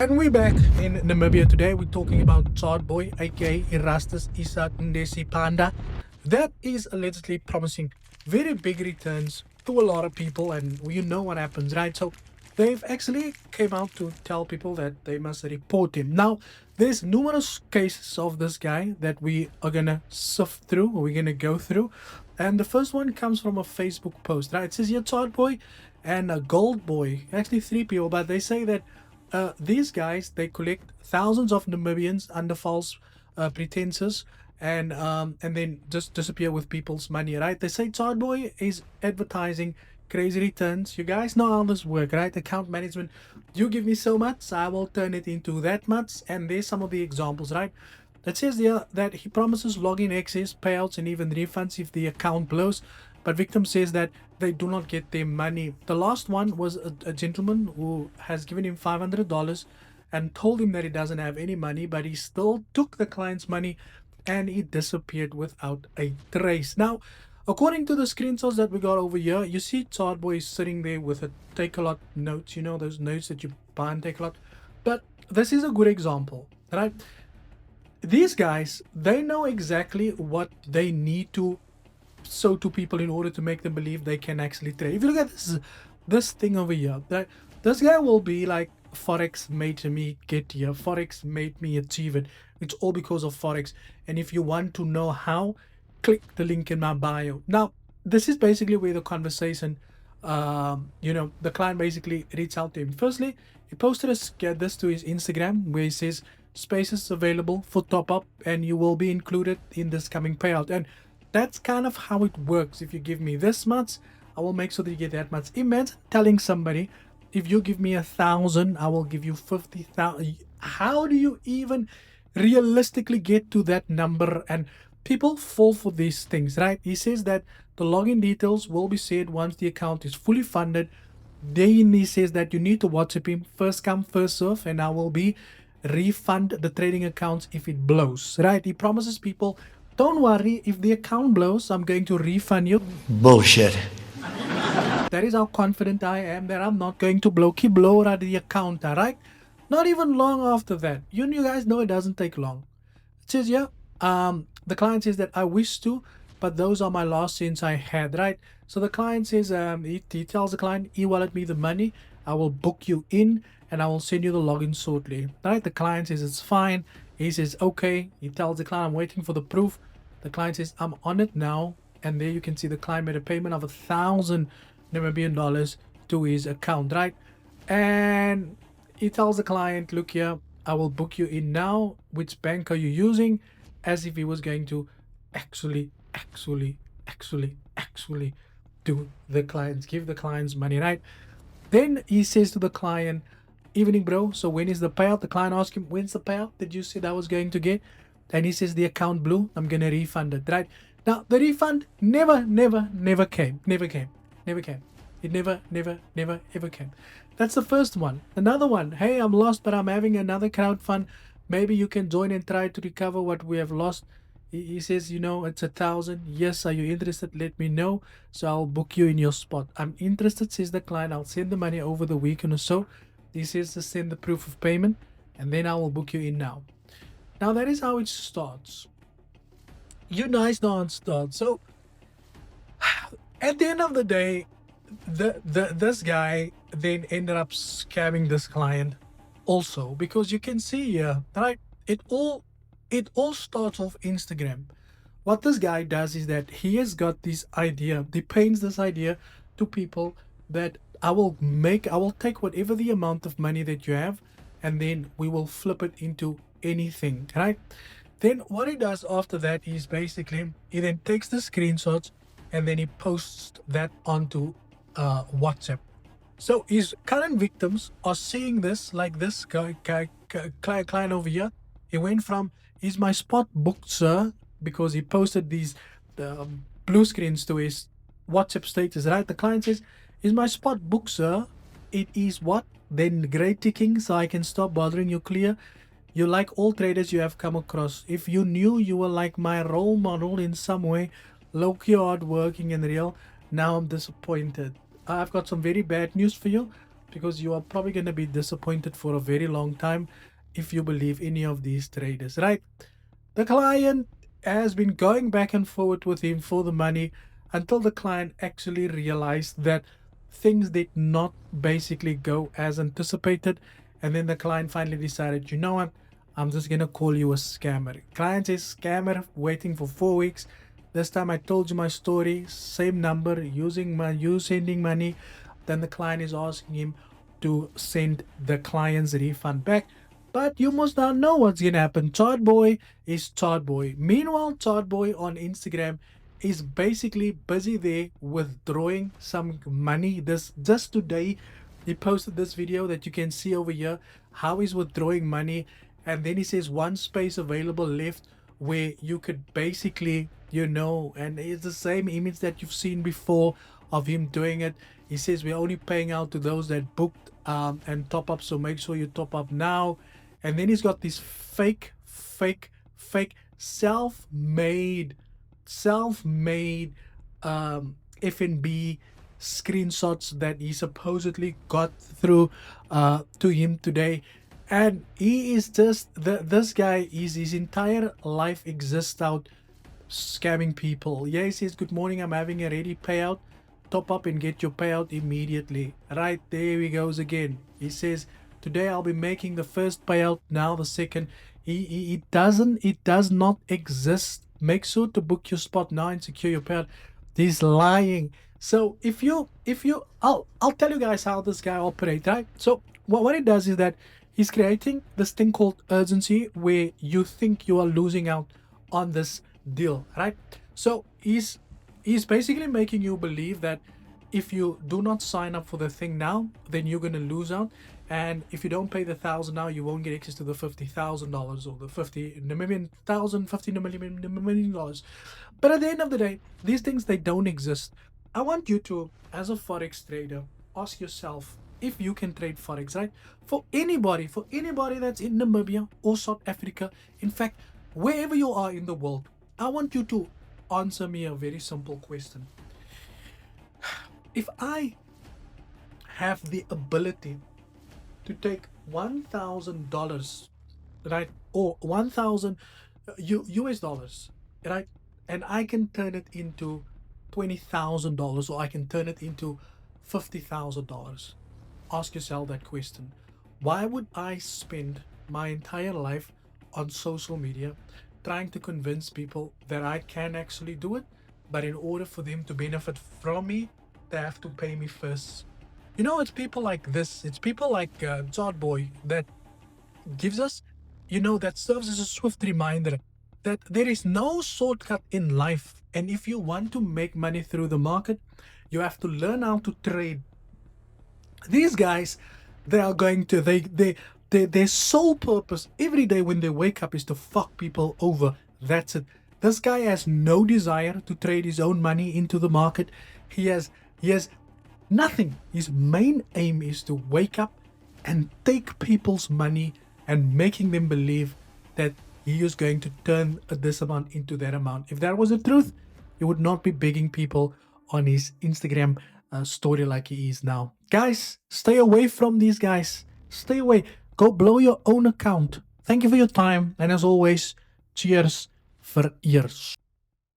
And we're back in Namibia today. We're talking about Todd Boy, aka Erastus Isaac Ndesi Panda. That is allegedly promising very big returns to a lot of people, and you know what happens, right? So they've actually came out to tell people that they must report him. Now, there's numerous cases of this guy that we are gonna sift through, or we're gonna go through. And the first one comes from a Facebook post, right? It says here Todd Boy and a Gold Boy, actually three people, but they say that these guys they collect thousands of Namibians under false pretenses and then just disappear with people's money, right? They say Todd Boy is advertising crazy returns. You guys know how this work, right? Account management. You give me so much, I will turn it into that much. And there's some of the examples, right? It says there that he promises login access, payouts, and even refunds if the account blows. But victim says that they do not get their money. The last one was a gentleman who has given him $500 and told him that he doesn't have any money, but he still took the client's money and he disappeared without a trace. Now, according to the screenshots that we got over here, you see Todd Boy sitting there with a take a lot notes, you know, those notes that you buy and take a lot. But this is a good example, right? These guys, they know exactly what they need to show to people in order to make them believe they can actually trade. If you look at this thing over here, that this guy will be like, Forex made me get here, Forex made me achieve it. It's all because of Forex. And if you want to know how, click the link in my bio. Now, this is basically where the conversation, the client basically reached out to him. Firstly, he posted this to his Instagram where he says spaces available for top up and you will be included in this coming payout. And that's kind of how it works. If you give me this much, I will make sure that you get that much. Imagine telling somebody, if you give me 1,000, I will give you 50,000. How do you even realistically get to that number? And people fall for these things, right? He says that the login details will be shared once the account is fully funded. Then he says that you need to WhatsApp him, first come, first serve, and I will be refund the trading accounts if it blows, right? He promises people, don't worry, if the account blows, I'm going to refund you. Bullshit. That is how confident I am that I'm not going to blow out the account, alright? Not even long after that. You guys know it doesn't take long. It says, yeah, the client says that I wish to, but those are my last cents I had, right? So the client says, he tells the client, e-wallet me the money, I will book you in, and I will send you the login shortly, right? The client says it's fine. He says, okay. He tells the client, I'm waiting for the proof. The client says, I'm on it now. And there you can see the client made a payment of 1,000 Namibian dollars to his account, right? And he tells the client, look here, I will book you in now. Which bank are you using? As if he was going to actually do the clients, give the clients money, right? Then he says to the client, evening bro, so when is the payout? The client asks him, when's the payout that you said I was going to get? And he says the account blew, I'm gonna refund it, right? Now the refund never came. It never ever came. That's the first one. Another one, hey, I'm lost, but I'm having another crowdfund. Maybe you can join and try to recover what we have lost. He says, it's 1,000. Yes, are you interested? Let me know. So I'll book you in your spot. I'm interested, says the client. I'll send the money over the weekend or so. He says to send the proof of payment, and then I will book you in now. Now that is how it starts. You guys know how it starts. So at the end of the day, this guy then ended up scamming this client also, because you can see here, right? It all starts off Instagram. What this guy does is that he has got this idea. He paints this idea to people that I will take whatever the amount of money that you have, and then we will flip it into anything, right? Then what he does after that is basically he then takes the screenshots and then he posts that onto WhatsApp. So his current victims are seeing this, like this client over here. He went from, is my spot booked, sir? Because he posted these blue screens to his WhatsApp status, right? The client says, is my spot booked, sir? It is what? Then gray ticking, so I can stop bothering you, clear. You like all traders you have come across. If you knew you were like my role model in some way, low-key hard working and real, now I'm disappointed. I've got some very bad news for you. because you are probably going to be disappointed for a very long time if you believe any of these traders, right? The client has been going back and forth with him for the money until the client actually realized that things did not basically go as anticipated. And then the client finally decided, you know what? I'm just going to call you a scammer. Client says, scammer, waiting for 4 weeks. This time I told you my story, same number, you sending money. Then the client is asking him to send the client's refund back. But you must not know what's gonna happen. Chart Boy is Chart Boy. Meanwhile, Chart Boy on Instagram is basically busy there withdrawing some money. This just today, he posted this video that you can see over here, how he's withdrawing money, and then he says one space available left where you could basically, and it's the same image that you've seen before of him doing it. He says we're only paying out to those that booked and top up, so make sure you top up now. And then he's got these fake self-made FNB screenshots that he supposedly got through to him today. And he is just this guy is his entire life exists out scamming people. Yeah, he says, good morning, I'm having a ready payout, top up and get your payout immediately. Right there he goes again. He says, today I'll be making the first payout, now the second. It does not exist. Make sure to book your spot now and secure your payout. He's lying. So I'll tell you guys how this guy operates, right? So what he does is that he's creating this thing called urgency, where you think you are losing out on this deal, right? So he's basically making you believe that if you do not sign up for the thing now, then you're going to lose out. And if you don't pay the 1,000 now, you won't get access to the $50,000 or the 50 Namibian thousand, $50 million. But at the end of the day, these things, they don't exist. I want you to, as a Forex trader, ask yourself if you can trade Forex, right? For anybody that's in Namibia or South Africa, in fact, wherever you are in the world, I want you to answer me a very simple question. If I have the ability to take $1,000, right, or 1,000 US dollars, right, and I can turn it into $20,000, or I can turn it into $50,000, ask yourself that question. Why would I spend my entire life on social media trying to convince people that I can actually do it, but in order for them to benefit from me, they have to pay me first? It's people like this. It's people like Chart Boy that gives us, that serves as a swift reminder that there is no shortcut in life. And if you want to make money through the market, you have to learn how to trade. These guys, they are going to, their sole purpose every day when they wake up is to fuck people over. That's it. This guy has no desire to trade his own money into the market. He has nothing. His main aim is to wake up and take people's money and making them believe that he is going to turn this amount into that amount. If that was the truth, he would not be begging people on his Instagram story like he is now. Guys, stay away from these guys. Stay away. Go blow your own account. Thank you for your time. And as always, cheers for ears.